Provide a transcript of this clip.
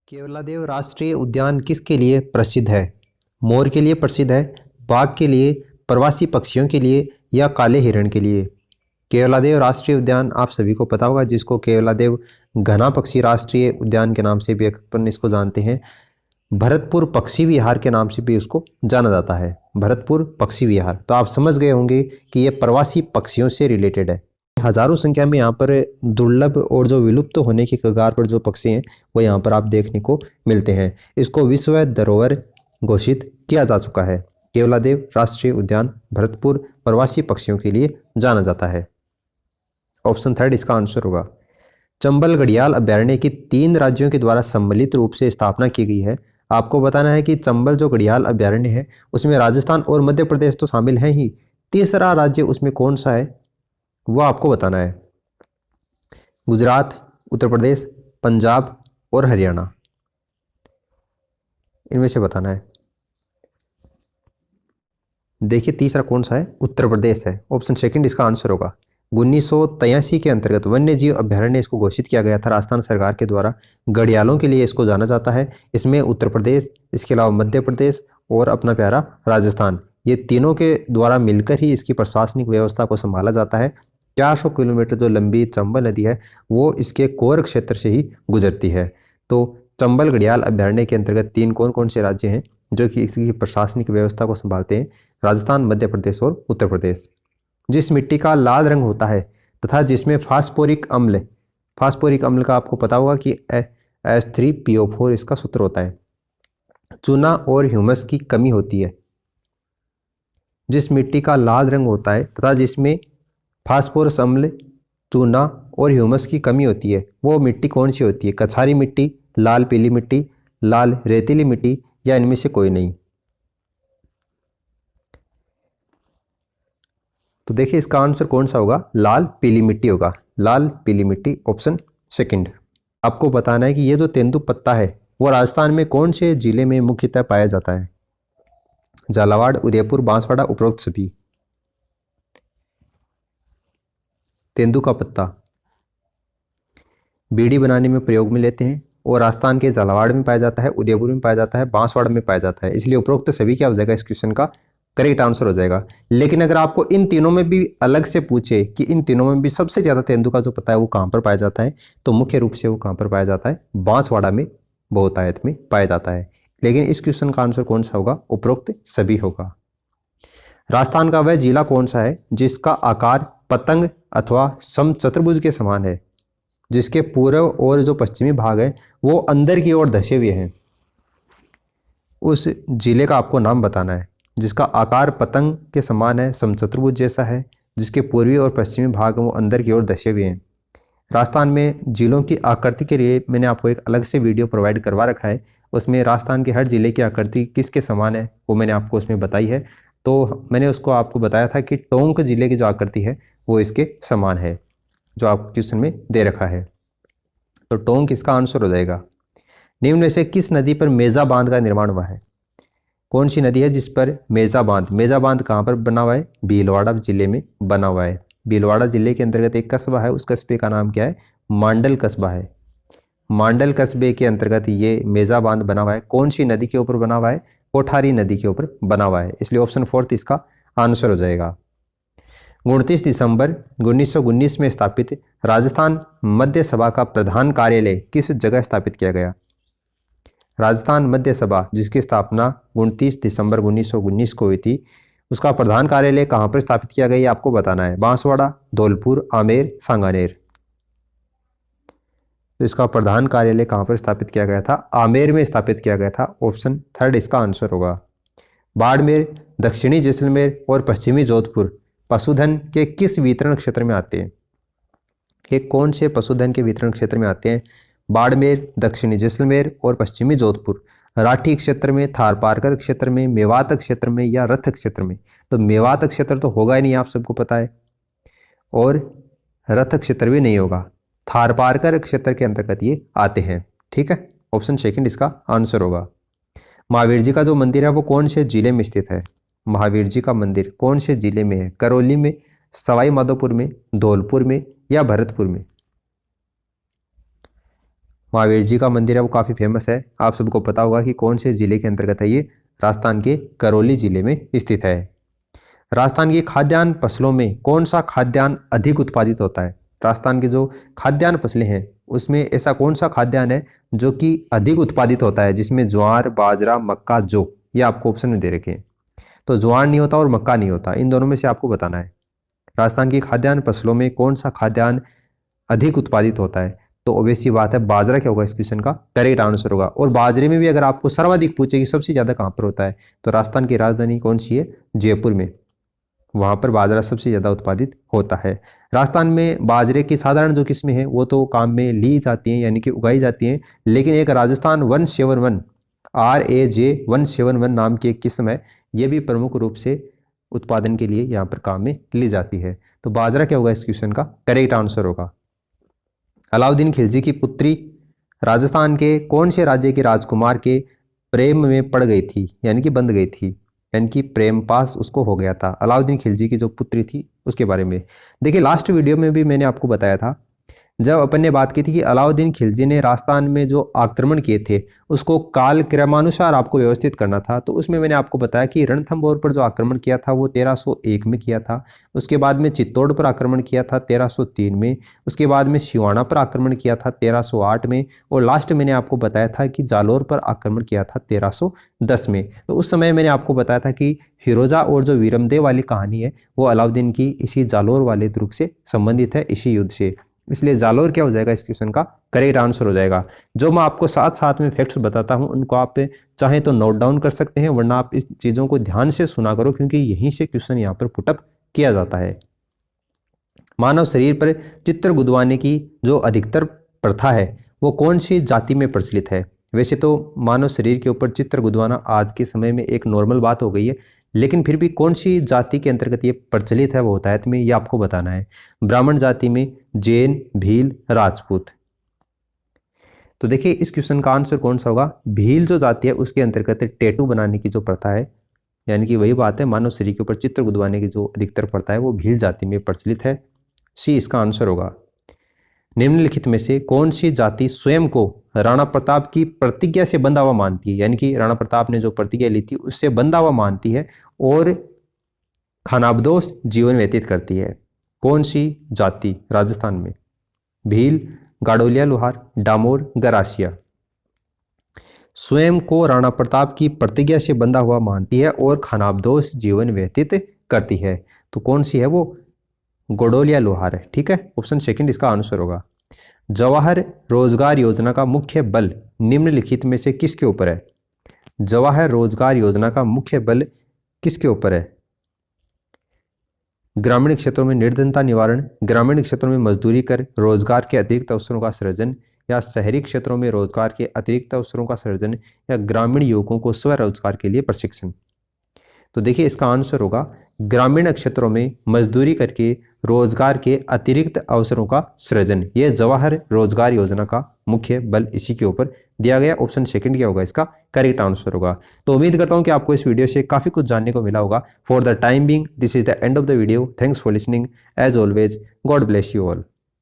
केवलादेव राष्ट्रीय उद्यान किसके लिए प्रसिद्ध है? मोर के लिए प्रसिद्ध है, बाघ के लिए, प्रवासी पक्षियों के लिए या काले हिरण के लिए? केवलादेव राष्ट्रीय उद्यान आप सभी को पता होगा, जिसको केवलादेव घना पक्षी राष्ट्रीय उद्यान के नाम से भी अपन इसको जानते हैं। भरतपुर पक्षी विहार के नाम से भी उसको जाना जाता है, भरतपुर पक्षी विहार। तो आप समझ गए होंगे कि ये प्रवासी पक्षियों से रिलेटेड है। हजारों संख्या में यहाँ पर दुर्लभ और जो विलुप्त होने की कगार पर जो पक्षी हैं वो यहाँ पर आप देखने को मिलते हैं। इसको विश्व धरोहर घोषित किया जा चुका है। केवलादेव राष्ट्रीय उद्यान भरतपुर प्रवासी पक्षियों के लिए जाना जाता है। ऑप्शन थर्ड इसका आंसर होगा। चंबल घड़ियाल अभ्यारण्य की 3 राज्यों के द्वारा सम्मिलित रूप से स्थापना की गई है। आपको बताना है कि चंबल जो घड़ियाल अभ्यारण्य है उसमें राजस्थान और मध्य प्रदेश तो शामिल है ही, तीसरा राज्य उसमें कौन सा है वो आपको बताना है। गुजरात, उत्तर प्रदेश, पंजाब और हरियाणा, इनमें से बताना है। देखिए तीसरा कौन सा है, उत्तर प्रदेश है। ऑप्शन सेकंड इसका आंसर होगा। 1983 के अंतर्गत वन्य जीव अभ्यारण्य इसको घोषित किया गया था राजस्थान सरकार के द्वारा। घड़ियालों के लिए इसको जाना जाता है। इसमें उत्तर प्रदेश, इसके अलावा मध्य प्रदेश और अपना प्यारा राजस्थान, ये तीनों के द्वारा मिलकर ही इसकी प्रशासनिक व्यवस्था को संभाला जाता है। 400 किलोमीटर जो लंबी चंबल नदी है वो इसके कोर क्षेत्र से ही गुजरती है। तो चंबल घड़ियाल अभ्यारण्य के अंतर्गत 3 कौन कौन से राज्य हैं जो कि इसकी प्रशासनिक व्यवस्था को संभालते हैं? राजस्थान, मध्य प्रदेश और उत्तर प्रदेश। जिस मिट्टी का लाल रंग होता है तथा जिसमें फास्फोरिक अम्ल का आपको पता होगा कि H3PO4 इसका सूत्र होता है। चूना और ह्यूमस की कमी होती है। जिस मिट्टी का लाल रंग होता है तथा जिसमें फास्फोरस अम्ल, चूना और ह्यूमस की कमी होती है वो मिट्टी कौन सी होती है? कछारी मिट्टी, लाल पीली मिट्टी, लाल रेतीली मिट्टी या इनमें से कोई नहीं? तो देखिए इसका आंसर कौन सा होगा, लाल पीली मिट्टी होगा। लाल पीली मिट्टी, ऑप्शन सेकंड। आपको बताना है कि ये जो तेंदुपत्ता है वो राजस्थान में कौन से जिले में मुख्यतः पाया जाता है? झालावाड़, उदयपुर, बांसवाड़ा, उपरोक्त सभी। तेंदु का पत्ता बीड़ी बनाने में प्रयोग में लेते हैं और राजस्थान के झालावाड़ में पाया जाता है, उदयपुर में पाया जाता है, बांसवाड़ा में पाया जाता है। इसलिए उपरोक्त सभी क्या हो जाएगा, इस क्वेश्चन का करेक्ट आंसर हो जाएगा। लेकिन अगर आपको इन तीनों में भी अलग से पूछे कि इन तीनों में भी सबसे ज्यादा तेंदु का जो पत्ता है वो कहाँ पर पाया जाता है, तो मुख्य रूप से वो कहाँ पर पाया जाता है? बांसवाड़ा में बहुतायत में पाया जाता है। लेकिन इस क्वेश्चन का आंसर कौन सा होगा? उपरोक्त सभी होगा। राजस्थान का वह जिला कौन सा है जिसका आकार पतंग अथवा समचतुर्भुज के समान है, जिसके पूर्व और जो पश्चिमी भाग है वो अंदर की ओर धसे हुए हैं? उस जिले का आपको नाम बताना है जिसका आकार पतंग के समान है, समचतुर्भुज जैसा है, जिसके पूर्वी और पश्चिमी भाग वो अंदर की ओर धसे हुए हैं। राजस्थान में जिलों की आकृति के लिए मैंने आपको एक अलग से वीडियो प्रोवाइड करवा रखा है। उसमें राजस्थान के हर जिले की आकृति किसके समान है वो मैंने आपको उसमें बताई है। तो मैंने उसको आपको बताया था कि टोंक जिले की जो आकृति है वो इसके समान है, जो आप क्वेश्चन में दे रखा है। तो टोंक इसका आंसर हो जाएगा। निम्न में से किस नदी पर मेजा बांध का निर्माण हुआ है? कौन सी नदी है जिस पर मेजा बांध कहाँ पर बना हुआ है? भीलवाड़ा जिले में बना हुआ है। भीलवाड़ा जिले के अंतर्गत एक कस्बा है, उस कस्बे का नाम क्या है? मांडल कस्बा है। मांडल कस्बे के अंतर्गत ये मेजा बांध बना हुआ है। कौन सी नदी के ऊपर बना हुआ है? कोठारी नदी के ऊपर बना हुआ है। इसलिए ऑप्शन फोर्थ इसका आंसर हो जाएगा। 29 दिसंबर 1919 में स्थापित राजस्थान मध्य सभा का प्रधान कार्यालय किस जगह स्थापित किया गया? राजस्थान मध्य सभा जिसकी स्थापना 29 दिसंबर 1919 को हुई थी, उसका प्रधान कार्यालय कहाँ पर स्थापित किया गया ये आपको बताना है। बांसवाड़ा, धौलपुर, आमेर, सांगानेर। तो इसका प्रधान कार्यालय कहाँ पर स्थापित किया गया था? आमेर में स्थापित किया गया था। ऑप्शन थर्ड इसका आंसर होगा। बाड़मेर, दक्षिणी जैसलमेर और पश्चिमी जोधपुर पशुधन के किस वितरण क्षेत्र में आते हैं? ये कौन से पशुधन के वितरण क्षेत्र में आते हैं? बाड़मेर, दक्षिणी जैसलमेर और पश्चिमी जोधपुर। राठी क्षेत्र में, थारपारकर क्षेत्र में, मेवात क्षेत्र में या रथ क्षेत्र में? तो मेवात क्षेत्र तो होगा ही नहीं, आप सबको पता है, और रथ क्षेत्र भी नहीं होगा। थारपारकर क्षेत्र के अंतर्गत ये आते हैं। ठीक है, ऑप्शन सेकंड इसका आंसर होगा। महावीर जी का जो मंदिर है वो कौन से जिले में स्थित है? महावीर जी का मंदिर कौन से जिले में है? करौली में, सवाई माधोपुर में, धौलपुर में या भरतपुर में? महावीर जी का मंदिर है वो काफ़ी फेमस है। आप सबको पता होगा कि कौन से ज़िले के अंतर्गत है ये, राजस्थान के करौली ज़िले में स्थित है। राजस्थान की खाद्यान्न फसलों में कौन सा खाद्यान्न अधिक उत्पादित होता है? राजस्थान की जो खाद्यान्न फसलें हैं उसमें ऐसा कौन सा खाद्यान्न है जो कि अधिक उत्पादित होता है, जिसमें ज्वार, बाजरा, मक्का, जौ, ये आपको ऑप्शन में दे रखे हैं। तो ज्वार नहीं होता और मक्का नहीं होता, इन दोनों में से आपको बताना है राजस्थान की खाद्यान्न फसलों में कौन सा खाद्यान्न अधिक उत्पादित होता है। तो ऑब्वियस सी बात है बाजरा क्या होगा इस क्वेश्चन का करेक्ट आंसर होगा। और बाजरे में भी अगर आपको सर्वाधिक पूछे कि सबसे ज्यादा कहाँ पर होता है, तो राजस्थान की राजधानी कौन सी है? जयपुर में, वहां पर बाजरा सबसे ज्यादा उत्पादित होता है। राजस्थान में बाजरे की साधारण जो किस्में हैं वो तो काम में ली जाती हैं, यानी कि उगाई जाती हैं, लेकिन एक राजस्थान 171 RAJ 171 नाम की एक किस्म है, ये भी प्रमुख रूप से उत्पादन के लिए यहाँ पर काम में ली जाती है। तो बाजरा क्या होगा इस क्वेश्चन का करेक्ट आंसर होगा। अलाउद्दीन खिलजी की पुत्री राजस्थान के कौन से राज्य के राजकुमार के प्रेम में पड़ गई थी, यानी कि बंध गई थी, यानी कि प्रेम पास उसको हो गया था। अलाउद्दीन खिलजी की जो पुत्री थी उसके बारे में देखिए, लास्ट वीडियो में भी मैंने आपको बताया था, जब अपन ने बात की थी कि अलाउद्दीन खिलजी ने राजस्थान में जो आक्रमण किए थे उसको काल क्रमानुसार आपको व्यवस्थित करना था। तो उसमें मैंने आपको बताया कि रणथंभौर पर जो आक्रमण किया था वो 1301 में किया था, उसके बाद में चित्तौड़ पर आक्रमण किया था 1303 में, उसके बाद में सिवाना पर आक्रमण किया था 1308 में, और लास्ट मैंने आपको बताया था कि जालोर पर आक्रमण किया था 1310 में। तो उस समय मैंने आपको बताया था कि फिरोजा और जो वीरमदेव वाली कहानी है वो अलाउद्दीन की इसी जालोर वाले दुर्ग से संबंधित है, इसी युद्ध से, इसलिए जालोर क्या हो जाएगा इस क्वेश्चन का करेक्ट आंसर हो जाएगा। जो मैं आपको साथ साथ में फैक्ट्स बताता हूं उनको आप चाहें तो नोट डाउन कर सकते हैं, वरना आप इस चीजों को ध्यान से सुना करो, क्योंकि यहीं से क्वेश्चन यहाँ पर पुटअप किया जाता है। मानव शरीर पर चित्र गुदवाने की जो अधिकतर प्रथा है वो कौन सी जाति में प्रचलित है? वैसे तो मानव शरीर के ऊपर चित्र गुदवाना आज के समय में एक नॉर्मल बात हो गई है, लेकिन फिर भी कौन सी जाति के अंतर्गत ये प्रचलित है वो होतायत में, ये आपको बताना है। ब्राह्मण जाति में, जैन, भील, राजपूत। तो देखिए इस क्वेश्चन का आंसर कौन सा होगा? भील जो जाति है उसके अंतर्गत टैटू बनाने की जो प्रथा है, यानी कि वही बात है, मानव शरीर के ऊपर चित्र गुदवाने की जो अधिकतर प्रथा है वो भील जाति में प्रचलित है। सी इसका आंसर होगा। निम्नलिखित में से कौन सी जाति स्वयं को राणा प्रताप की प्रतिज्ञा से बंधा हुआ मानती है, यानी कि राणा प्रताप ने जो प्रतिज्ञा ली थी उससे बंधा हुआ मानती है और खानाबदोश जीवन व्यतीत करती है? कौन सी जाति राजस्थान में? भील, गाड़ोलिया लोहार, डामोर, गरासिया। स्वयं को राणा प्रताप की प्रतिज्ञा से बंधा हुआ मानती है और खानाबदोश जीवन व्यतीत करती है, तो कौन सी है वो? गड़ोलिया लोहार है। ठीक है, ऑप्शन सेकंड इसका आंसर होगा। जवाहर रोजगार योजना का मुख्य बल निम्नलिखित में से किसके ऊपर है? जवाहर रोजगार योजना का मुख्य बल किसके ऊपर है? ग्रामीण क्षेत्रों में निर्धनता निवारण, ग्रामीण क्षेत्रों में मजदूरी कर रोजगार के अतिरिक्त अवसरों का सृजन, या शहरी क्षेत्रों में रोजगार के अतिरिक्त अवसरों का सृजन, या ग्रामीण युवकों को स्वरोजगार के लिए प्रशिक्षण। तो देखिए इसका आंसर होगा ग्रामीण क्षेत्रों में मजदूरी करके रोजगार के अतिरिक्त अवसरों का सृजन। यह जवाहर रोजगार योजना का मुख्य बल इसी के ऊपर दिया गया। ऑप्शन सेकंड क्या होगा इसका करेक्ट आंसर होगा। तो उम्मीद करता हूं कि आपको इस वीडियो से काफी कुछ जानने को मिला होगा। For the time being this is the end of the video. Thanks for listening. As always God bless you all.